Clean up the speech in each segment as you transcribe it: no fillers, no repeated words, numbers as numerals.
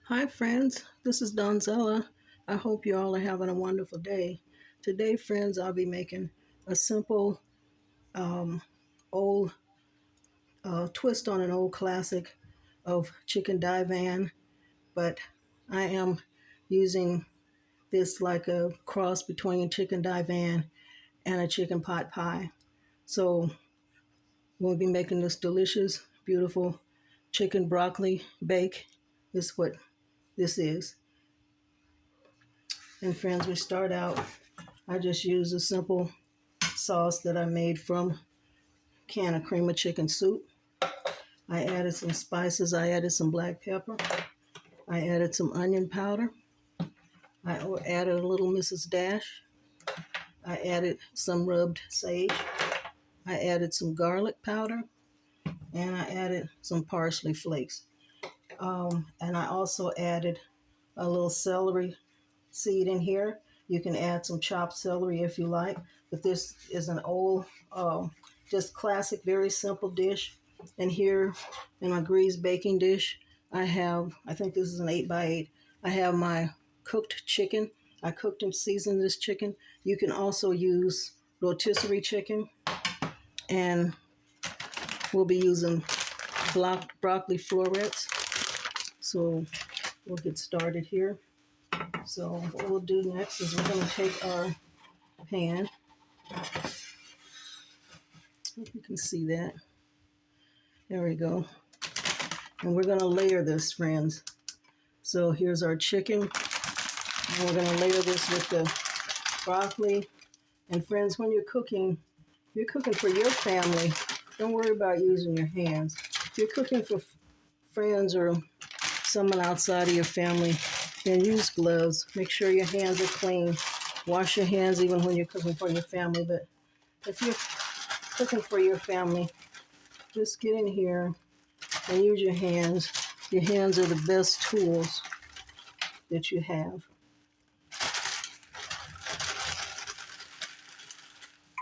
Hi friends, this is Donzella. I hope you all are having a wonderful day. Today, friends, I'll be making a simple um, old twist on an old classic of Chicken Divan, but I am using this like a cross between Chicken Divan and a chicken pot pie. So we'll be making this delicious, beautiful chicken broccoli bake. This is what this is. And friends, we start out, I just use a simple sauce that I made from a can of cream of chicken soup. I added some spices. I added some black pepper. I added some onion powder. I added a little Mrs. Dash. I added some rubbed sage. I added some garlic powder. And I added some parsley flakes. And I also added a little celery seed in here. You can add some chopped celery if you like, but this is an old, just classic, very simple dish. And here in my greased baking dish, I think this is an 8x8. I have my cooked chicken. I cooked and seasoned this chicken. You can also use rotisserie chicken, and we'll be using broccoli florets. So we'll get started here. So what we'll do next is we're going to take our pan. If you can see that. There we go. And we're going to layer this, friends. So here's our chicken. And we're going to layer this with the broccoli. And friends, when you're cooking for your family, don't worry about using your hands. If you're cooking for friends or someone outside of your family, then use gloves. Make sure your hands are clean. Wash your hands even when you're cooking for your family. But if you're cooking for your family, just get in here and use your hands. Your hands are the best tools that you have.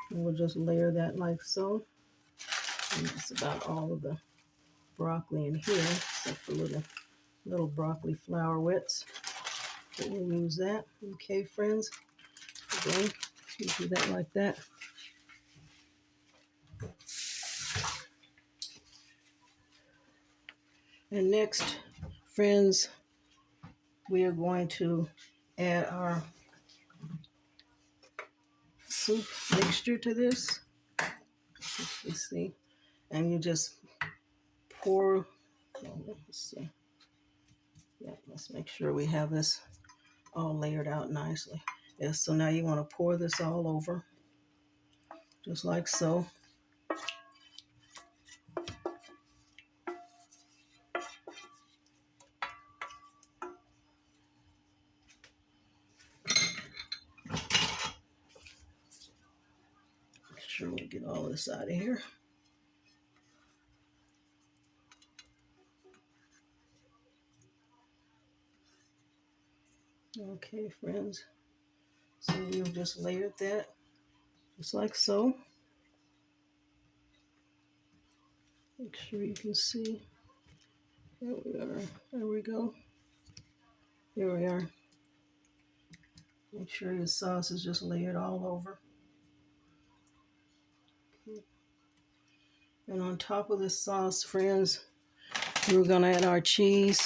And we'll just layer that like so. And that's about all of the broccoli in here, except for little broccoli flowerets. But we'll use that. Okay, friends. Again, you do that like that. And next, friends, we are going to add our soup mixture to this. You see, and you just pour. Let's see. Yeah, let's make sure we have this all layered out nicely. Yes, so now you want to pour this all over, just like so. Make sure we get all this out of here. Okay, friends. So we've just layered that, just like so. Make sure you can see. There we are. There we go. Here we are. Make sure your sauce is just layered all over. Okay. And on top of this sauce, friends, we're gonna add our cheese.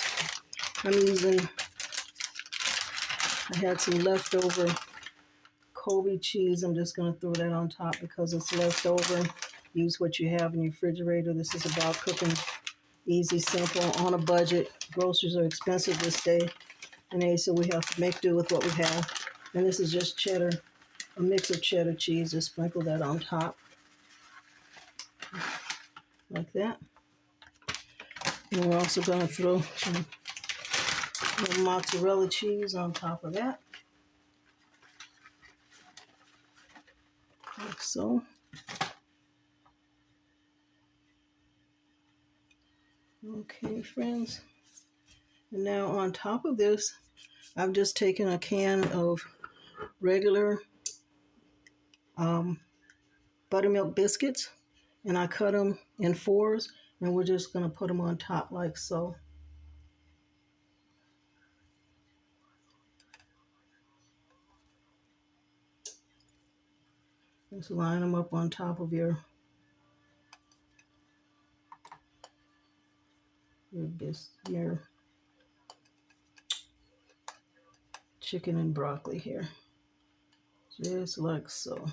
I had some leftover Kobe cheese. I'm just gonna throw that on top because it's left over. Use what you have in your refrigerator. This is about cooking easy, simple, on a budget. Groceries are expensive this day and age, so we have to make do with what we have. And this is just cheddar, a mix of cheddar cheese. Just sprinkle that on top, like that. And we're also going to throw some little mozzarella cheese on top of that, like so. Okay, friends. And now on top of this, I've just taken a can of regular buttermilk biscuits, and I cut them in fours, and we're just going to put them on top like so. Just line them up on top of your chicken and broccoli here, just like so.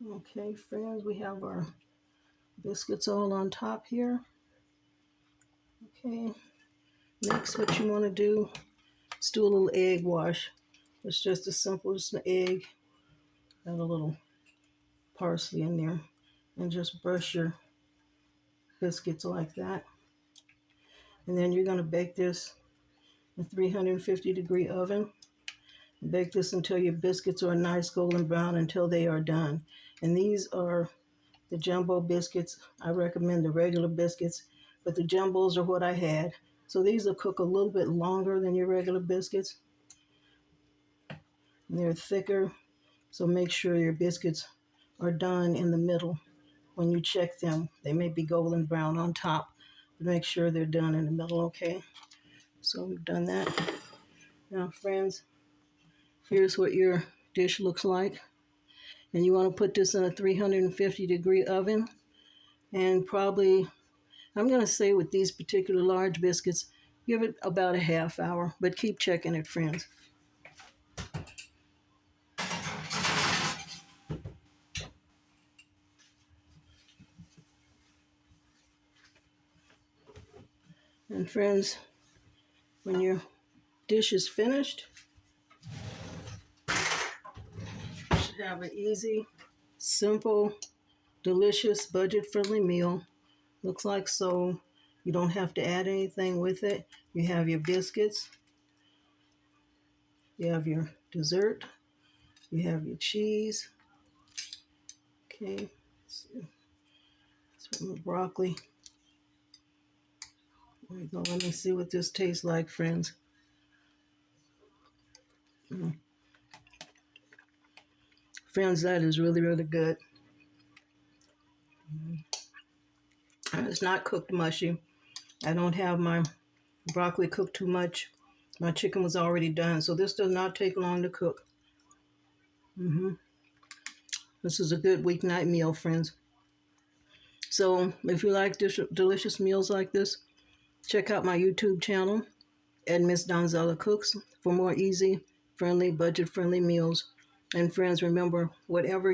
Okay, friends, we have our biscuits all on top here. Okay, next what you want to do is do a little egg wash. It's just as simple as an egg, add a little parsley in there, and just brush your biscuits like that. And then you're going to bake this in a 350-degree oven. Bake this until your biscuits are a nice golden brown until they are done. And these are the jumbo biscuits. I recommend the regular biscuits, but the jumbos are what I had. So these will cook a little bit longer than your regular biscuits. And they're thicker, so make sure your biscuits are done in the middle. When you check them, they may be golden brown on top, but make sure they're done in the middle, okay? So we've done that. Now, friends, here's what your dish looks like. And you want to put this in a 350-degree oven. And probably, I'm going to say with these particular large biscuits, give it about a half hour, but keep checking it, friends. And friends, when your dish is finished, you should have an easy, simple, delicious, budget-friendly meal. Looks like so. You don't have to add anything with it. You have your biscuits, you have your dessert, you have your cheese. Okay, some broccoli. There we go. Let me see what this tastes like, friends. Friends, that is really, really good. And it's not cooked mushy. I don't have my broccoli cooked too much. My chicken was already done, so this does not take long to cook. This is a good weeknight meal, friends. So if you like delicious meals like this, check out my YouTube channel, on.Ms Donzella Cooks, for more easy, friendly, budget-friendly meals. And friends, remember, whatever